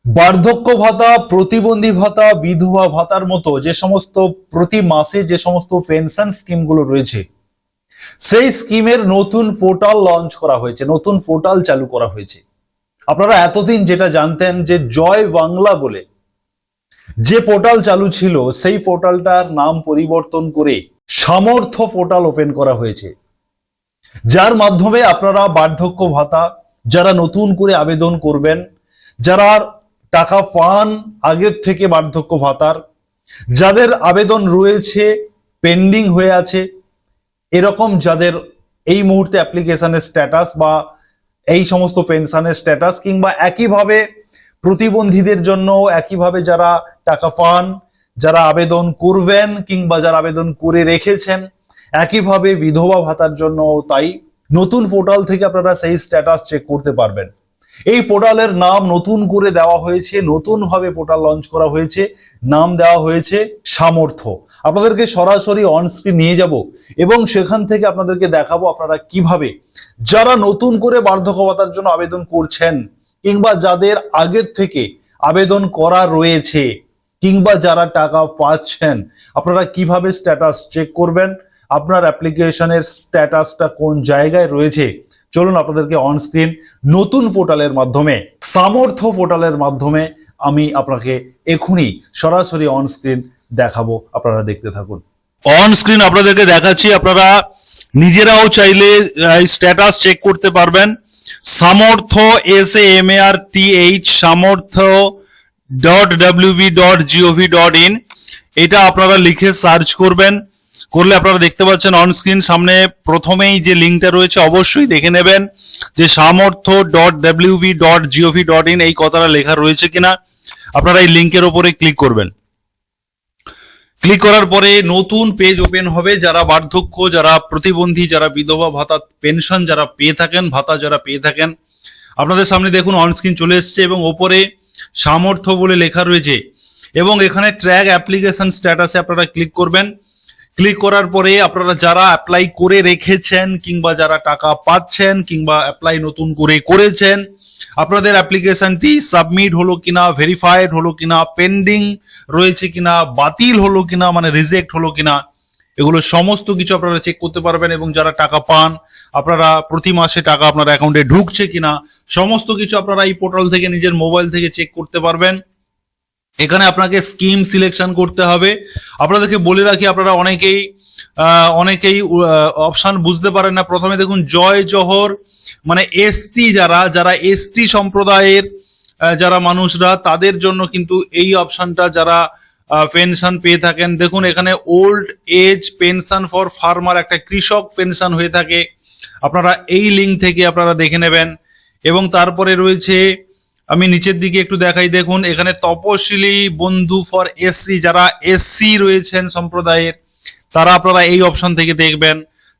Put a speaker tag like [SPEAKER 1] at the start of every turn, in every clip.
[SPEAKER 1] বার্ধক্য ভাতা, প্রতিবন্ধী ভাতা, বিধবা ভাতার মতো যে সমস্ত প্রতি মাসে যে সমস্ত পেনশন স্কিমগুলো রয়েছে, সেই স্কিমের নতুন পোর্টাল লঞ্চ করা হয়েছে, নতুন পোর্টাল চালু করা হয়েছে। আপনারা এতদিন যেটা জানতেন যে জয় বাংলা বলে যে পোর্টাল চালু ছিল, সেই পোর্টালটার নাম পরিবর্তন করে সামর্থ্য পোর্টাল ওপেন করা হয়েছে, যার মাধ্যমে আপনারা বার্ধক্য ভাতা যারা নতুন করে আবেদন করবেন, যারা টাকা পান আগের থেকে বার্ধক্য ভাতার, যাদের আবেদন রয়েছে পেন্ডিং হয়ে আছে, এরকম যাদের এই মুহূর্তে অ্যাপ্লিকেশনের স্ট্যাটাস বা এই সমস্ত পেনশনের স্ট্যাটাস, কিংবা একইভাবে প্রতিবন্ধীদের জন্য একইভাবে যারা টাকা পান, যারা আবেদন করবেন কিংবা যারা আবেদন করে রেখেছেন, একইভাবে বিধবা ভাতার জন্য তাই নতুন পোর্টাল থেকে আপনারা সেই স্ট্যাটাস চেক করতে পারবেন। এই পোর্টালের নাম নতুন করে দেওয়া হয়েছে, নতুন ভাবে পোর্টাল লঞ্চ করা হয়েছে, নাম দেওয়া হয়েছে সামর্থ্য। আপনাদেরকে সরাসরি অন স্ক্রিন নিয়ে যাব এবং সেখান থেকে আপনাদেরকে দেখাবো আপনারা কিভাবে যারা নতুন করে বার্ধক্য ভাতার জন্য আবেদন করছেন, কিংবা যাদের আগের থেকে আবেদন করা রয়েছে, কিংবা যারা টাকা পাচ্ছেন, আপনারা কিভাবে স্ট্যাটাস চেক করবেন, আপনার অ্যাপ্লিকেশনের স্ট্যাটাসটা কোন জায়গায় রয়েছে। চলুন আপনাদেরকে অন স্ক্রিন নতুন পোর্টালের মাধ্যমে, সামর্থ্য পোর্টালের মাধ্যমে আমি আপনাকে এখনই সরাসরি অন স্ক্রিন দেখাবো, আপনারা দেখতে থাকুন। অন স্ক্রিন আপনাদেরকে দেখাচ্ছি, আপনারা নিজেরাও চাইলে স্ট্যাটাস চেক করতে পারবেন। সামর্থ্য SAMARTH samortho.wv.gov.in, এটা আপনারা লিখে সার্চ করবেন, করলে আপনারা দেখতে পাচ্ছেন অন স্ক্রিন সামনে প্রথমেই যে লিঙ্কটা রয়েছে অবশ্যই দেখে নেবেন যে samortho.wv.gov.in এই কথাটা লেখা রয়েছে কিনা। আপনারা এই লিঙ্কের উপরে ক্লিক করবেন। ক্লিক করার পরে নতুন পেজ ওপেন হবে। যারা বার্ধক্য, যারা প্রতিবন্ধী, যারা বিধবা ভাতা পেনশন যারা পেয়ে থাকেন, ভাতা যারা পেয়ে থাকেন, আপনাদের সামনে দেখুন অন স্ক্রিন চলে এসছে এবং ওপরে সামর্থ্য বলে লেখা রয়েছে এবং এখানে ট্র্যাক অ্যাপ্লিকেশন স্ট্যাটাসে আপনারা ক্লিক করবেন। ক্লিক করার পরে আপনারা যারা অ্যাপ্লাই করে রেখেছেন, কিংবা যারা টাকা পাচ্ছেন, কিংবা অ্যাপ্লাই নতুন করে করেছেন, আপনাদের অ্যাপ্লিকেশনটি সাবমিট হলো কিনা, ভেরিফাইড হলো কিনা, পেন্ডিং রয়েছে কিনা, বাতিল হলো কিনা মানে রিজেক্ট হলো কিনা, এগুলো সমস্ত কিছু আপনারা চেক করতে পারবেন। এবং যারা টাকা পান, আপনারা প্রতি মাসে টাকা আপনার অ্যাকাউন্টে ঢুকছে কিনা, সমস্ত কিছু আপনারা এই পোর্টাল থেকে নিজের মোবাইল থেকে চেক করতে পারবেন। এখানে আপনাকে স্কিম সিলেকশন করতে হবে। আপনাদেরকে বলে রাখি, আপনারা অনেকেই অপশন বুঝতে পারেন না। প্রথমে দেখুন জয় জহর মানে এসটি, যারা এসটি সম্প্রদায়ের যারা মানুষরা, তাদের জন্য কিন্তু এই অপশনটা, যারা পেনশন পেয়ে থাকেন, দেখুন এখানে old age pension for farmer, একটা কৃষক পেনশন হয়ে থাকে, আপনারা এই লিঙ্ক থেকে আপনারা দেখে নেবেন। এবং তারপরে রয়েছে, আমি নিচের দিকে একটু দেখাই, দেখুন এখানে তপশিলি বন্ধু ফর এসসি, যারা এসসি রয়েছেন সম্প্রদায়ের, তারা আপনারা এই অপশন থেকে দেখবেন।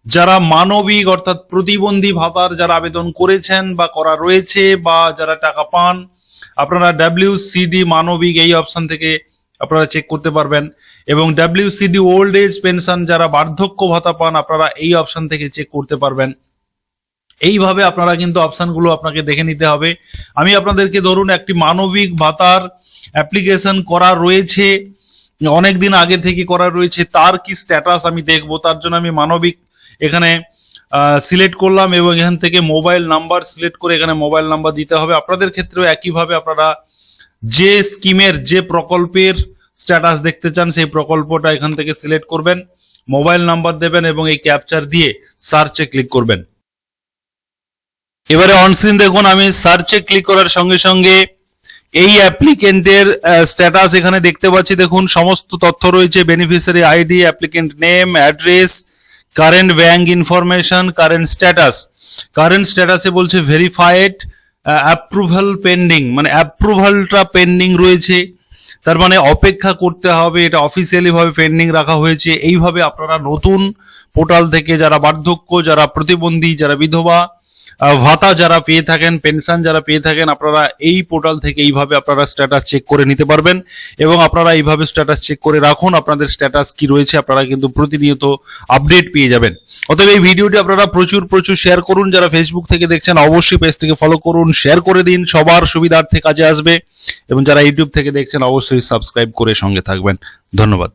[SPEAKER 1] যারা মানবিক অর্থাৎ প্রতিবন্ধী ভাতার যারা আবেদন করেছেন বা করা রয়েছে, বা যারা টাকা পান, আপনারা WCD মানবিক এই অপশন থেকে আপনারা চেক করতে পারবেন। এবং WCD ওল্ড এজ পেনশন, যারা বার্ধক্য ভাতা পান, আপনারা এই অপশন থেকে চেক করতে পারবেন। এইভাবে আপনারা কিন্তু অপশনগুলো আপনাকে দেখে নিতে হবে। আমি আপনাদেরকে ধরুন একটি মানবিক ভাতার অ্যাপ্লিকেশন করা রয়েছে, অনেকদিন আগে থেকে করা রয়েছে, তার কি স্ট্যাটাস আমি দেখবো, তার জন্য আমি মানবিক এখানে সিলেক্ট করলাম এবং এখান থেকে মোবাইল নাম্বার সিলেক্ট করে এখানে মোবাইল নাম্বার দিতে হবে। আপনাদের ক্ষেত্রেও একইভাবে আপনারা যে স্কিমের, যে প্রকল্পের স্ট্যাটাস দেখতে চান, সেই প্রকল্পটা এখান থেকে সিলেক্ট করবেন, মোবাইল নাম্বার দেবেন এবং এই ক্যাপচার দিয়ে সার্চে ক্লিক করবেন। এবারে অন স্ক্রিন দেখুন, আমি সার্চে ক্লিক করার সঙ্গে সঙ্গে এই অ্যাপ্লিকেন্টের স্ট্যাটাস এখানে দেখতে পাচ্ছি। দেখুন সমস্ত তথ্য রয়েছে, beneficiary ID, applicant name, address, current bank information, current status. Current স্ট্যাটাসে বলছে ভেরিফাইড, অ্যাপ্রুভাল পেন্ডিং, মানে অ্যাপ্রুভালটা পেন্ডিং রয়েছে, তার মানে অপেক্ষা করতে হবে, এটা অফিসিয়ালি ভাবে পেন্ডিং রাখা হয়েছে। এইভাবে আপনারা নতুন পোর্টাল থেকে যারা বার্ধক্য, যারা প্রতিবন্ধী, যারা বিধবা, ভাতা যারা পেয়ে থাকেন, পেনশন যারা পেয়ে থাকেন, আপনারা এই পোর্টাল থেকে এইভাবে আপনারা স্ট্যাটাস চেক করে নিতে পারবেন এবং আপনারা এইভাবে স্ট্যাটাস চেক করে রাখুন। আপনাদের স্ট্যাটাস কি রয়েছে আপনারা কিন্তু প্রতিনিয়ত আপডেট পেয়ে যাবেন। অতএব এই ভিডিওটি আপনারা প্রচুর শেয়ার করুন। যারা ফেসবুক থেকে দেখছেন অবশ্যই পেজটিকে ফলো করুন, শেয়ার করে দিন, সবার সুবিধার্থে কাজে আসবে। এবং যারা ইউটিউব থেকে দেখছেন অবশ্যই সাবস্ক্রাইব করে সঙ্গে থাকবেন। ধন্যবাদ।